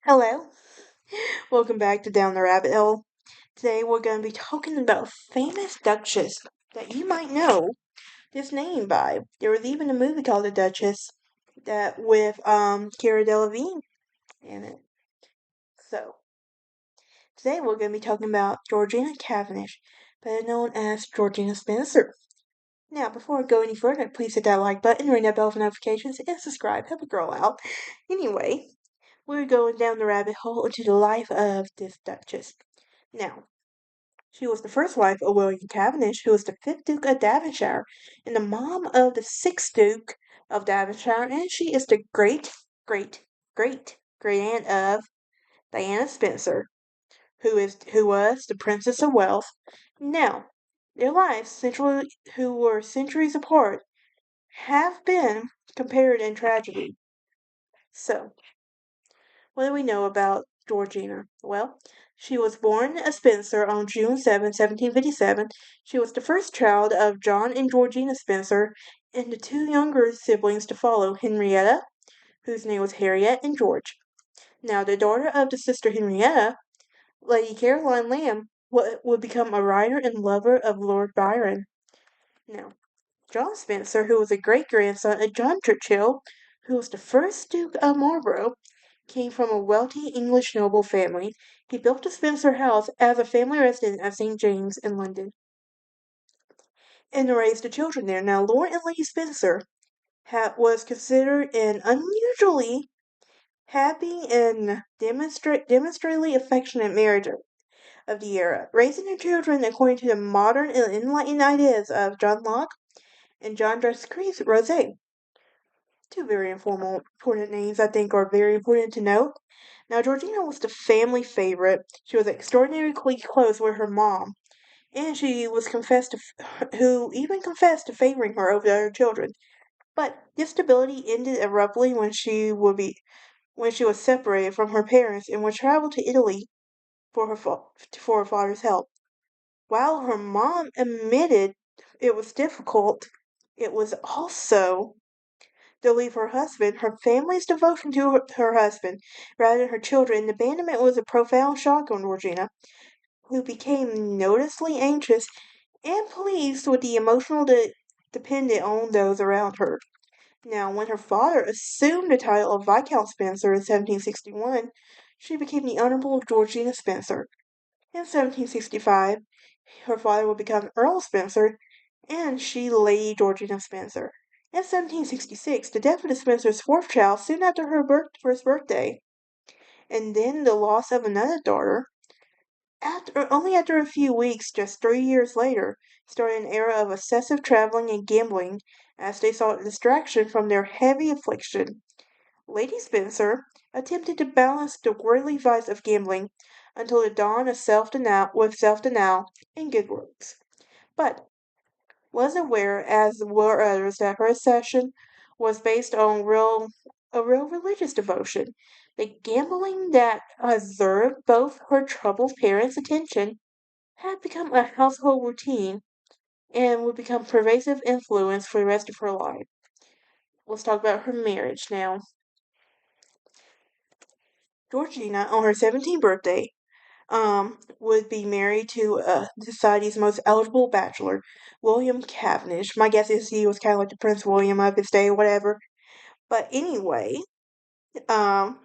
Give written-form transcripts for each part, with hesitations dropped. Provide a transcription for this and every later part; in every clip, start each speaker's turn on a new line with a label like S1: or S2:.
S1: Hello, welcome back to Down the Rabbit Hole. Today we're going to be talking about a famous duchess that you might know this name by. There was even a movie called The Duchess that with Cara Delevingne in it. So today we're going to be talking about Georgiana Cavendish, better known as Georgina Spencer. Now, before I go any further, please hit that like button, ring that bell for notifications, and subscribe. Help a girl out. Anyway, we're going down the rabbit hole into the life of this duchess. Now, she was the first wife of William Cavendish, who was the fifth Duke of Devonshire, and the mom of the sixth Duke of Devonshire, and she is the great aunt of Diana Spencer, who was the Princess of Wales. Now, their lives, who were centuries apart, have been compared in tragedy. So, what do we know about Georgina? Well, she was born a Spencer on June 7, 1757. She was the first child of John and Georgina Spencer and the two younger siblings to follow, Henrietta, whose name was Harriet, and George. Now, the daughter of the sister Henrietta, Lady Caroline Lamb, would become a writer and lover of Lord Byron. Now, John Spencer, who was a great-grandson of John Churchill, who was the first Duke of Marlborough, came from a wealthy English noble family. He built the Spencer House as a family residence at St. James in London and raised the children there. Now, Lord and Lady Spencer was considered an unusually happy and demonstrably affectionate marriage of the era, raising their children according to the modern and enlightened ideas of John Locke and John Dresques Rosé. Two very important names I think are very important to note. Now, Georgina was the family favorite. She was extraordinarily close with her mom, and she was who even confessed to favoring her over the other children. But this stability ended abruptly when she was separated from her parents and would travel to Italy for her father's help. While her mom admitted it was difficult, it was also to leave her husband, her family's devotion to her husband, rather than her children. And abandonment was a profound shock on Georgina, who became noticeably anxious and pleased with the emotional dependent on those around her. Now, when her father assumed the title of Viscount Spencer in 1761, she became the Honorable Georgina Spencer. In 1765, her father would become Earl Spencer, and she Lady Georgina Spencer. In 1766, the death of the Spencer's fourth child soon after her first birthday, and then the loss of another daughter. Only after a few weeks, just 3 years later, started an era of excessive traveling and gambling as they sought distraction from their heavy affliction. Lady Spencer attempted to balance the worldly vice of gambling until the dawn of self-denial and good works, but was aware, as were others, that her ascension was based on a real religious devotion. The gambling that absorbed both her troubled parents' attention had become a household routine and would become pervasive influence for the rest of her life. Let's talk about her marriage now. Georgina, on her 17th birthday, would be married to society's most eligible bachelor, William Cavendish. My guess is he was kind of like the Prince William of his day or whatever. But anyway, um,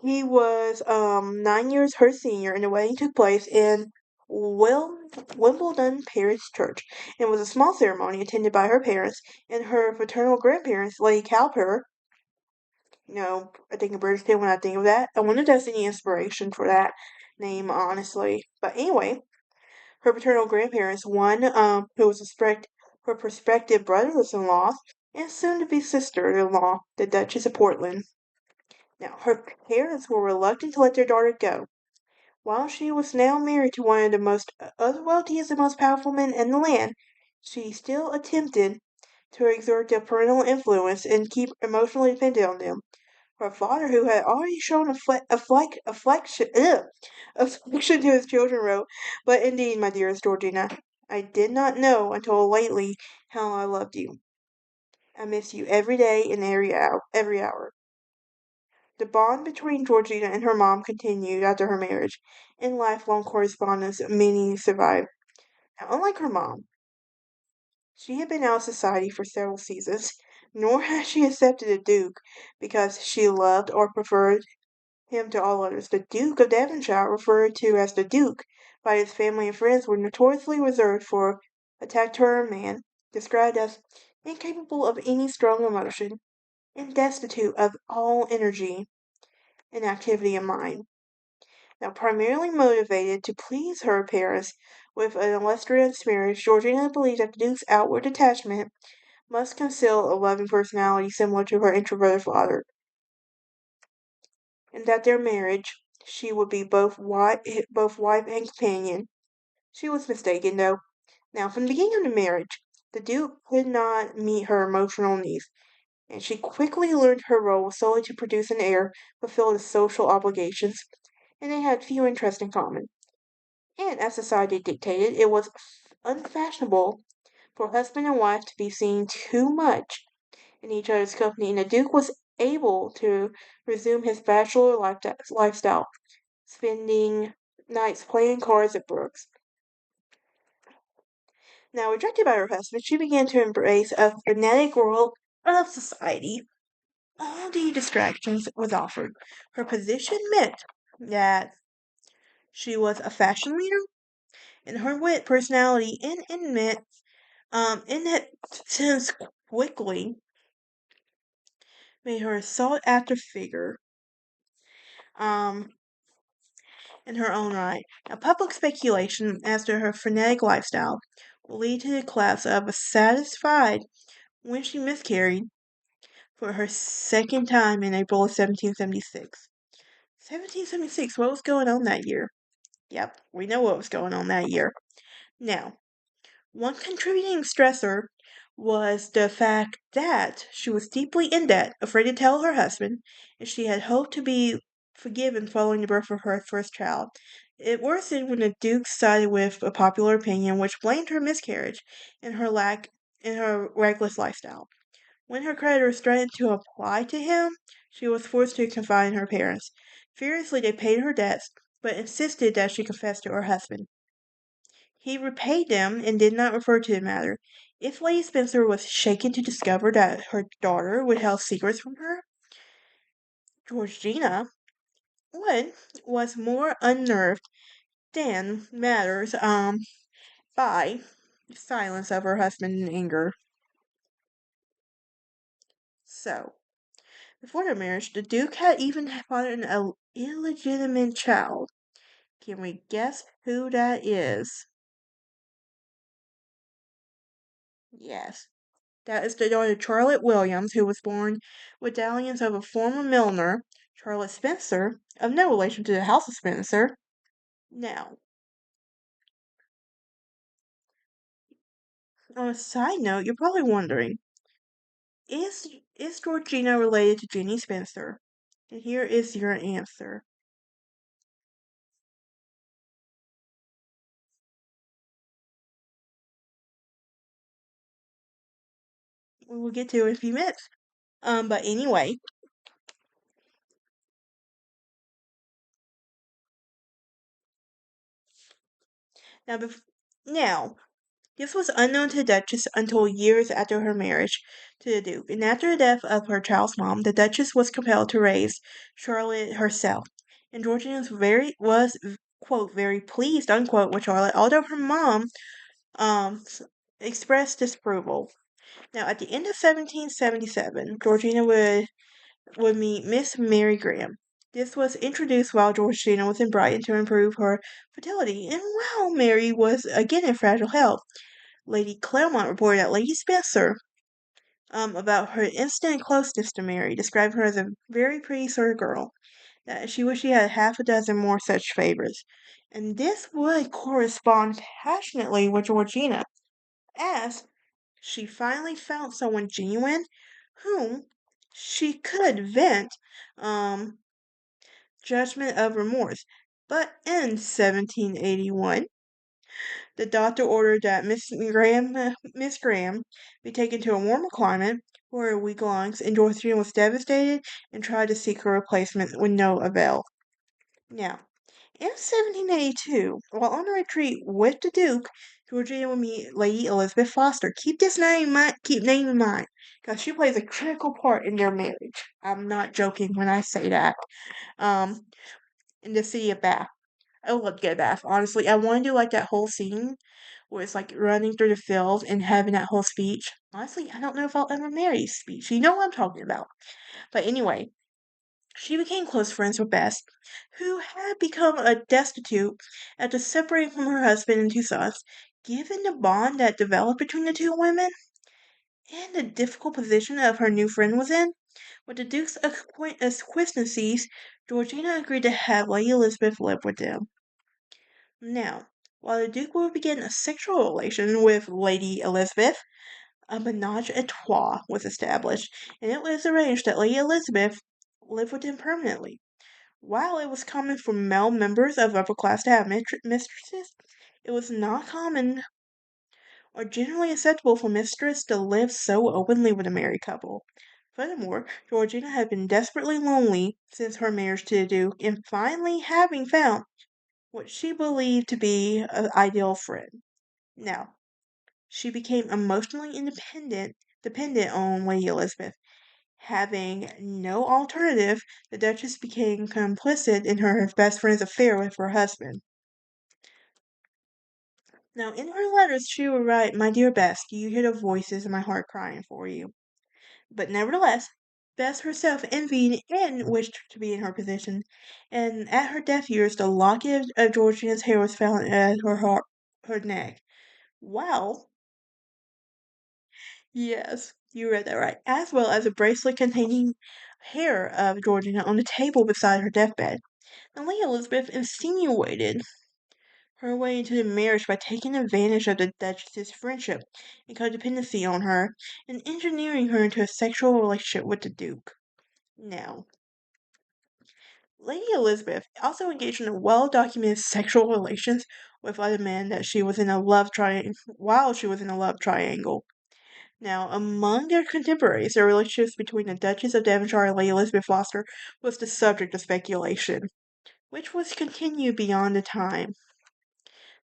S1: he was 9 years her senior, and the wedding took place in Wimbledon Parish Church, and was a small ceremony attended by her parents and her paternal grandparents, Lady Cowper. I think of British Kid when I think of that. I wonder if that's any inspiration for that name, honestly. But anyway, her paternal grandparents, one who was her prospective brothers-in-law, and soon-to-be sister-in-law, the Duchess of Portland. Now, her parents were reluctant to let their daughter go. While she was now married to one of the wealthiest and most powerful men in the land, she still attempted to exert their parental influence and keep emotionally dependent on them. Her father, who had already shown affection to his children, wrote, "But indeed, my dearest Georgina, I did not know until lately how I loved you. I miss you every day and every hour. The bond between Georgina and her mom continued after her marriage, and lifelong correspondence many survived. Now, unlike her mom, she had been out of society for several seasons, nor had she accepted the Duke because she loved or preferred him to all others. The Duke of Devonshire, referred to as the Duke by his family and friends, were notoriously reserved for a taciturn man, described as incapable of any strong emotion and destitute of all energy and activity of mind. Now, primarily motivated to please her parents with an illustrious marriage, Georgina believed that the Duke's outward detachment must conceal a loving personality similar to her introverted father, and that their marriage she would be both wife and companion. She was mistaken, though. Now, from the beginning of the marriage, the Duke could not meet her emotional needs, and she quickly learned her role was solely to produce an heir, fulfill the social obligations, and they had few interests in common. And as society dictated, it was unfashionable for husband and wife to be seen too much in each other's company, and the Duke was able to resume his bachelor lifestyle, spending nights playing cards at Brooks. Now, rejected by her husband, she began to embrace a frenetic world of society. All the distractions was offered. Her position meant that she was a fashion leader, and her wit, personality, and in that sense quickly made her a sought after figure um, in her own right. Now, public speculation as to her frenetic lifestyle will lead to the collapse of a satisfied when she miscarried for her second time in April of 1776. 1776, what was going on that year? Yep, we know what was going on that year. Now, one contributing stressor was the fact that she was deeply in debt, afraid to tell her husband, and she had hoped to be forgiven following the birth of her first child. It worsened when the Duke sided with a popular opinion which blamed her miscarriage and her reckless lifestyle. When her creditors threatened to apply to him, she was forced to confide in her parents. Furiously, they paid her debts, but insisted that she confess to her husband. He repaid them and did not refer to the matter. If Lady Spencer was shaken to discover that her daughter withheld secrets from her, Georgina Wood was more unnerved than matters by the silence of her husband in anger. So, before their marriage, the Duke had even fathered an illegitimate child. Can we guess who that is? Yes, that is the daughter Charlotte Williams, who was born with dalliance of a former milliner, Charlotte Spencer, of no relation to the House of Spencer. Now, on a side note, you're probably wondering, is Georgina related to Jenny Spencer? And here is your answer. We will get to it in a few minutes. But anyway, now, now this was unknown to the Duchess until years after her marriage to the Duke, and after the death of her child's mom, the Duchess was compelled to raise Charlotte herself. And Georgina was quote very pleased unquote with Charlotte, although her mom expressed disapproval. Now, at the end of 1777, Georgina would meet Miss Mary Graham. This was introduced while Georgina was in Brighton to improve her fertility, and while Mary was again in fragile health. Lady Claremont reported that Lady Spencer, about her instant closeness to Mary, described her as a very pretty sort of girl, that she wished she had half a dozen more such favors. And this would correspond passionately with Georgina, as she finally found someone genuine whom she could vent judgment of remorse. But in 1781, the doctor ordered that Miss Graham be taken to a warmer climate, for a week long, and Georgiana was devastated and tried to seek a replacement with no avail. Now, in 1782, while on a retreat with the Duke, Georgiana would meet Lady Elizabeth Foster. Keep this name in mind, because she plays a critical part in their marriage. I'm not joking when I say that. Um, in the city of Bath. I would love to get a bath, honestly. I want to do like that whole scene where it's like running through the field and having that whole speech. Honestly, I don't know if I'll ever marry a speech. You know what I'm talking about. But anyway, she became close friends with Bess, who had become a destitute after separating from her husband and two sons. Given the bond that developed between the two women and the difficult position of her new friend was in, with the Duke's acquaintances, Georgina agreed to have Lady Elizabeth live with them. Now, while the Duke would begin a sexual relation with Lady Elizabeth, a menage a trois was established, and it was arranged that Lady Elizabeth lived with him permanently. While it was common for male members of upper class to have mistresses, it was not common or generally acceptable for mistress to live so openly with a married couple. Furthermore, Georgina had been desperately lonely since her marriage to the Duke, and finally having found what she believed to be an ideal friend. Now, she became emotionally dependent on Lady Elizabeth. Having no alternative, the Duchess became complicit in her best friend's affair with her husband. Now, in her letters, she would write, "My dear Bess, do you hear the voices in my heart crying for you?" But nevertheless, Bess herself envied and wished to be in her position, and at her death years, the locket of Georgiana's hair was found at her neck. Wow. Yes, you read that right. As well as a bracelet containing hair of Georgina on the table beside her deathbed. And Lady Elizabeth insinuated her way into the marriage by taking advantage of the Duchess's friendship and codependency on her and engineering her into a sexual relationship with the Duke. Now, Lady Elizabeth also engaged in well-documented sexual relations with other men that she was in a love triangle while she was in a love triangle. Now, among their contemporaries, the relationships between the Duchess of Devonshire and Lady Elizabeth Foster was the subject of speculation, which was continued beyond the time.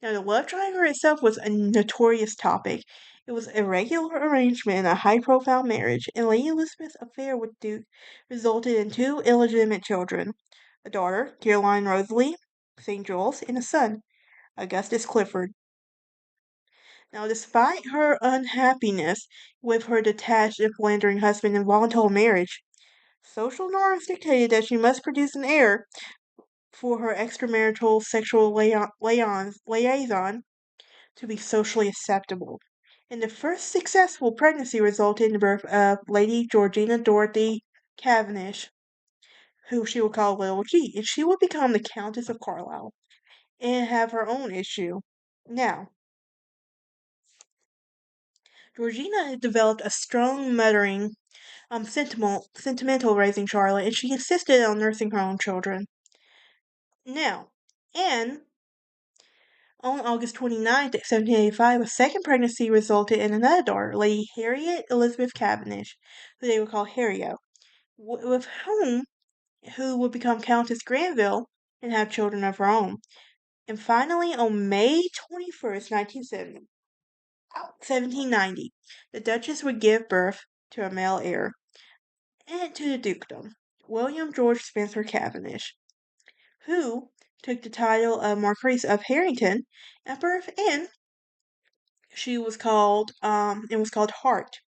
S1: Now, the love triangle itself was a notorious topic. It was a regular arrangement in a high-profile marriage, and Lady Elizabeth's affair with Duke resulted in two illegitimate children, a daughter, Caroline Rosalie St. Jules, and a son, Augustus Clifford. Now, despite her unhappiness with her detached and philandering husband and voluntary marriage, social norms dictated that she must produce an heir for her extramarital sexual liaison to be socially acceptable. And the first successful pregnancy resulted in the birth of Lady Georgiana Dorothy Cavendish, who she would call Little G, and she would become the Countess of Carlisle and have her own issue. Now, Georgina had developed a strong mothering sentimental raising Charlotte, and she insisted on nursing her own children. Now, and on August 29th, 1785, a second pregnancy resulted in another daughter, Lady Harriet Elizabeth Cavendish, who they would call Harriet, with who would become Countess Granville and have children of her own. And finally, on May 21st, 1790, the Duchess would give birth to a male heir and to the dukedom, William George Spencer Cavendish, who took the title of Marquis of Harrington at birth, and she was called it was called Hart.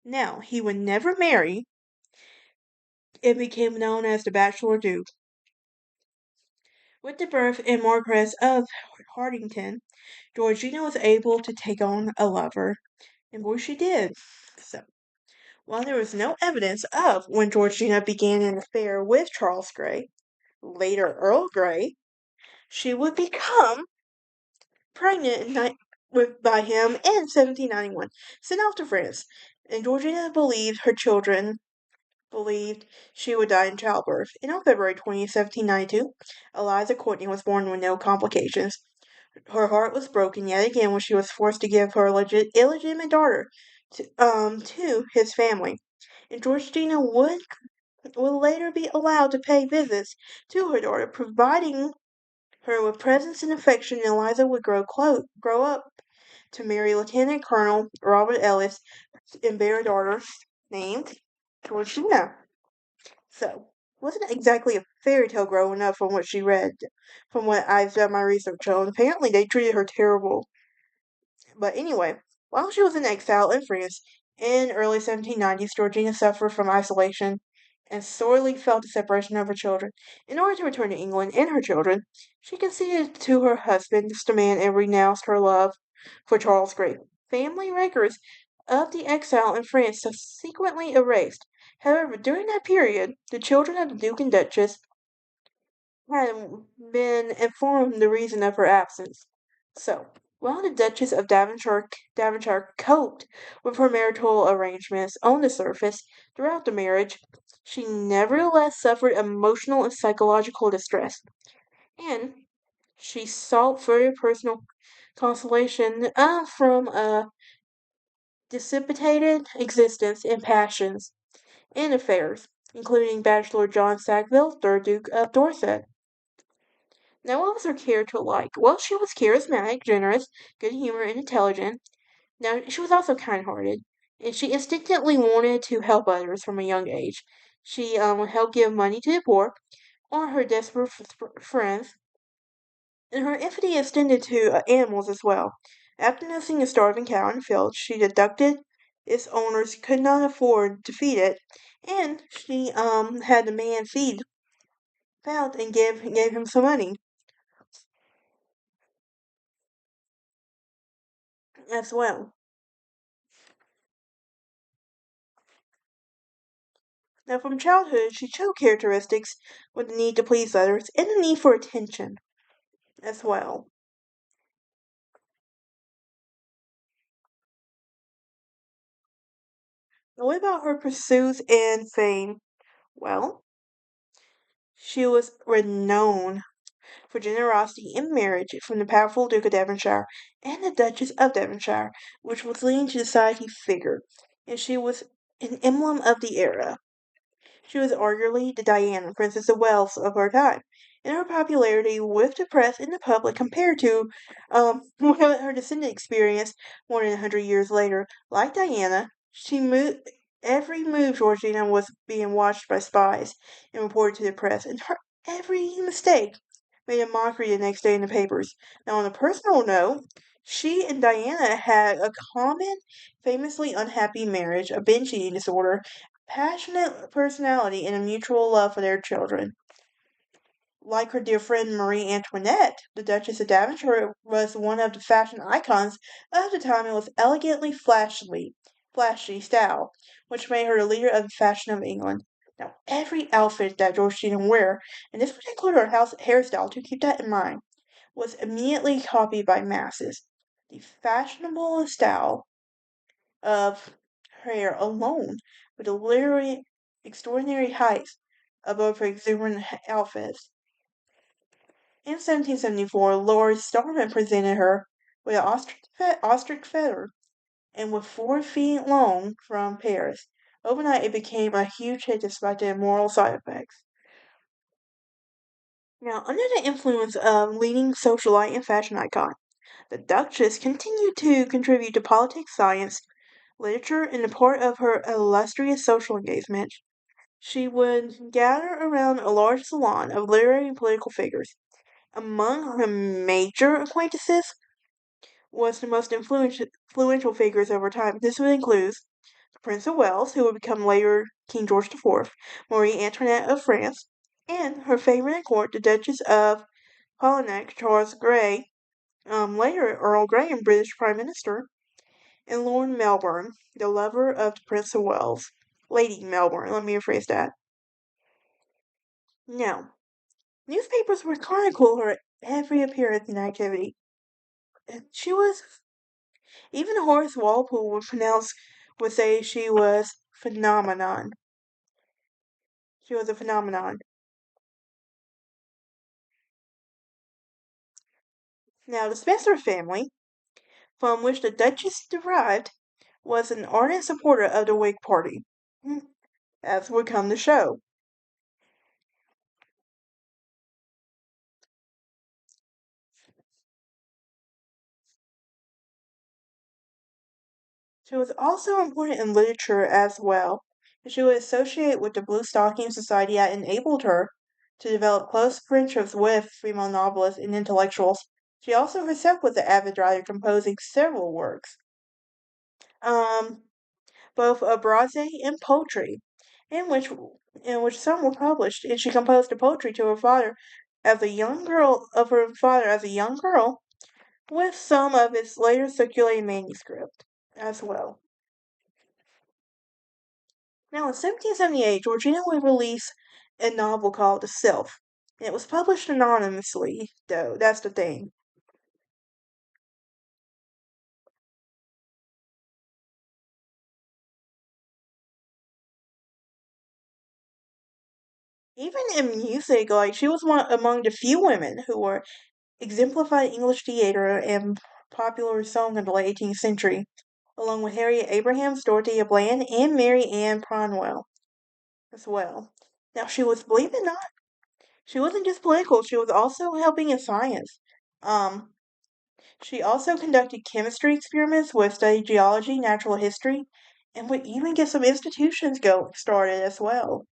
S1: Now, he would never marry and became known as the Bachelor Duke. With the birth and Marquess of Hartington, Georgina was able to take on a lover, and boy, she did. So, while there was no evidence of when Georgina began an affair with Charles Grey, later Earl Grey, she would become pregnant by him in 1791, sent off to France, and Georgina believed she would die in childbirth. And on February 20th, 1792, Eliza Courtney was born with no complications. Her heart was broken yet again when she was forced to give her illegitimate daughter to his family, and Georgina would later be allowed to pay visits to her daughter, providing her with presents and affection. Eliza would grow up to marry Lieutenant Colonel Robert Ellis and bear a daughter named Georgina. So, wasn't exactly a fairy tale growing up from what she read, from what I've done my research on. Apparently, they treated her terrible. But anyway, while she was in exile in France in early 1790s, Georgina suffered from isolation and sorely felt the separation of her children. In order to return to England and her children, she conceded to her husband's demand and renounced her love for Charles Grey. Family records of the exile in France subsequently erased. However, during that period, the children of the Duke and Duchess had been informed the reason of her absence. So, while the Duchess of Devonshire coped with her marital arrangements on the surface throughout the marriage, she nevertheless suffered emotional and psychological distress, and she sought further personal consolation from a dissipated existence in passions and affairs, including Bachelor John Sackville, 3rd Duke of Dorset. Now, what was her character like? Well, she was charismatic, generous, good humored, and intelligent. Now, she was also kind hearted, and she instinctively wanted to help others from a young age. She would help give money to the poor or her desperate friends, and her empathy extended to animals as well. After noticing a starving cow in the field, she deducted its owners could not afford to feed it, and she had the man feed found and gave him some money as well. Now, from childhood, she showed characteristics with the need to please others and the need for attention as well. Now, what about her pursuits and fame? Well, she was renowned for generosity in marriage from the powerful Duke of Devonshire and the Duchess of Devonshire, which was leading to society figure, and she was an emblem of the era. She was arguably the Diana, Princess of Wales of her time, and her popularity with the press and the public compared to what her descendant experienced more than 100 years later. Like Diana, she moved. Every move Georgina was being watched by spies and reported to the press, and her every mistake made a mockery the next day in the papers. Now, on a personal note, she and Diana had a common, famously unhappy marriage, a binge eating disorder, passionate personality, and a mutual love for their children. Like her dear friend Marie Antoinette, the Duchess of Devonshire was one of the fashion icons of the time and was elegantly flashy style, which made her the leader of the fashion of England. Now, every outfit that Georgina wore, and this would include her house hairstyle, to keep that in mind, was immediately copied by masses. The fashionable style of hair alone with a literally extraordinary height above her exuberant outfits. In 1774, Lord Starman presented her with an ostrich feather and with 4 feet long from Paris. Overnight, it became a huge hit despite the immoral side effects. Now, under the influence of leading socialite and fashion icon, the Duchess continued to contribute to politics, science, literature, and a part of her illustrious social engagement. She would gather around a large salon of literary and political figures. Among her major acquaintances was the most influential figures of her time. This would include the Prince of Wales, who would become later King George IV, Marie Antoinette of France, and her favorite at court, the Duchess of Polignac, Charles Grey, later Earl Grey and British Prime Minister, and Lord Melbourne, the lover of the Prince of Wales. Lady Melbourne, let me rephrase that. Now, newspapers would chronicle her every appearance and activity. She was, even Horace Walpole would say she was phenomenon. She was a phenomenon. Now, the Spencer family, from which the Duchess derived, was an ardent supporter of the Whig Party, as would come to show. She was also important in literature as well. She would associate with the Blue Stocking Society that enabled her to develop close friendships with female novelists and intellectuals. She also herself was an avid writer, composing several works, um, both prose and poetry, in which some were published. And she composed the poetry to her father as a young girl, with some of its later circulating manuscript as well. Now, in 1778, Georgiana would release a novel called The Sylph. It was published anonymously, though, that's the thing. Even in music, like, she was among the few women who were exemplified English theater and popular song in the late 18th century, along with Harriet Abrahams, Dorothea Bland, and Mary Ann Pronwell as well. Now, believe it or not, she wasn't just political, she was also helping in science. Um, She also conducted chemistry experiments, would study geology, natural history, and would even get some institutions started as well.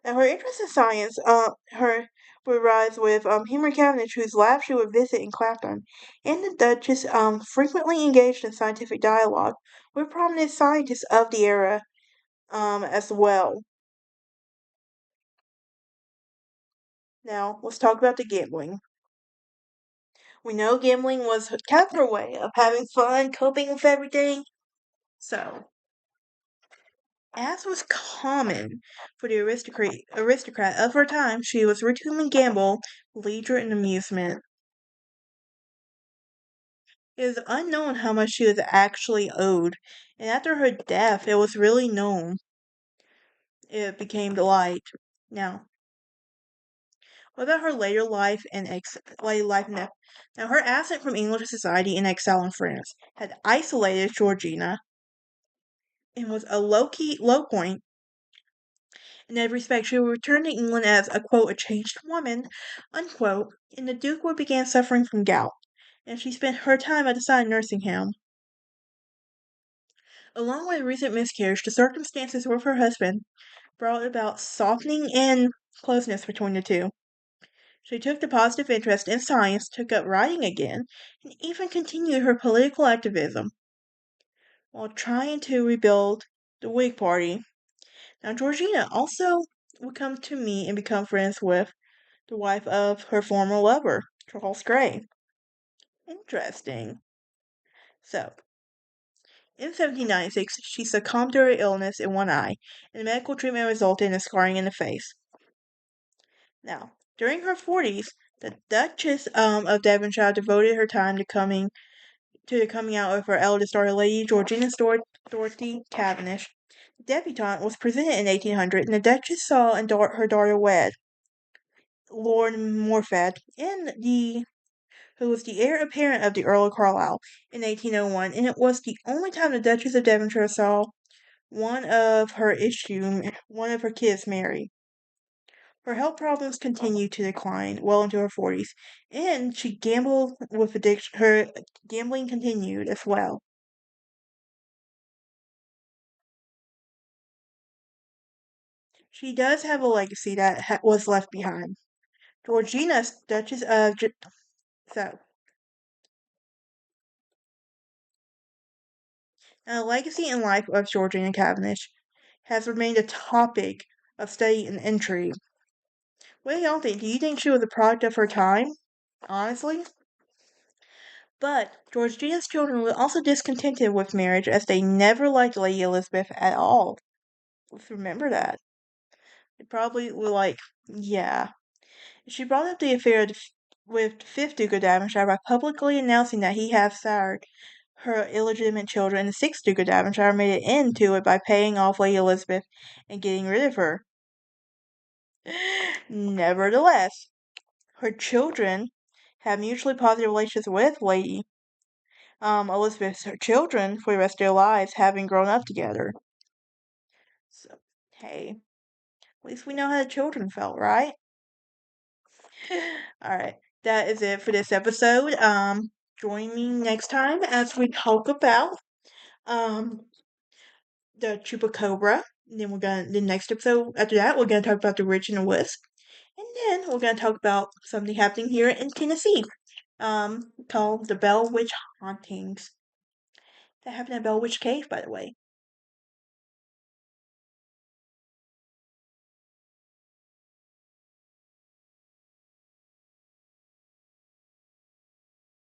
S1: Now, her interest in science, her would rise with Henry Cavendish, whose lab she would visit in Clapham, and the Duchess frequently engaged in scientific dialogue with prominent scientists of the era as well. Now, let's talk about the gambling. We know gambling was kind of her way of having fun, coping with everything. So, as was common for the aristocrat of her time, she was routinely gamble, leisure, and amusement. It is unknown how much she was actually owed, and after her death, it was really known. It became the light. Now, what about her later life and later life and death? Now, her absence from English society and exile in France had isolated Georgina and was a low point. In every respect, she would return to England as a quote, a changed woman, unquote, and the Duke would begin suffering from gout, and she spent her time at the side nursing him. Along with recent miscarriage, the circumstances with her husband brought about softening and closeness between the two. She took the positive interest in science, took up writing again, and even continued her political activism while trying to rebuild the Whig Party. Now, Georgina also would come to meet and become friends with the wife of her former lover, Charles Grey. Interesting. So, in 1796, she succumbed to her illness in one eye, and medical treatment resulted in a scarring in the face. Now, during her 40s, the Duchess of Devonshire devoted her time to the coming out of her eldest daughter, Lady Georgiana Dorothy Cavendish. The debutante was presented in 1800, and the Duchess saw her daughter wed Lord Morfett, who was the heir apparent of the Earl of Carlisle, in 1801, and it was the only time the Duchess of Devonshire saw one of her kids marry. Her health problems continued to decline well into her 40s, and she gambled with addiction. Her gambling continued as well. She does have a legacy that was left behind. Georgina, Duchess of so, the legacy and life of Georgiana Cavendish has remained a topic of study and intrigue. What do y'all think? Do you think she was a product of her time? Honestly? But Georgina's children were also discontented with marriage as they never liked Lady Elizabeth at all. Let's remember that. They probably were like, yeah. She brought up the affair with the fifth Duke of Devonshire by publicly announcing that he had sired her illegitimate children, and the sixth Duke of Devonshire made an end to it by paying off Lady Elizabeth and getting rid of her. Nevertheless, her children have mutually positive relations with Lady Elizabeth's children for the rest of their lives, having grown up together. So, hey, at least we know how the children felt, right? Alright, that is it for this episode. Join me next time as we talk about um the chupacabra. And then the next episode after that we're gonna talk about the Witch and the Wisp. And then we're gonna talk about something happening here in Tennessee. Called the Bell Witch Hauntings. That happened at Bell Witch Cave, by the way.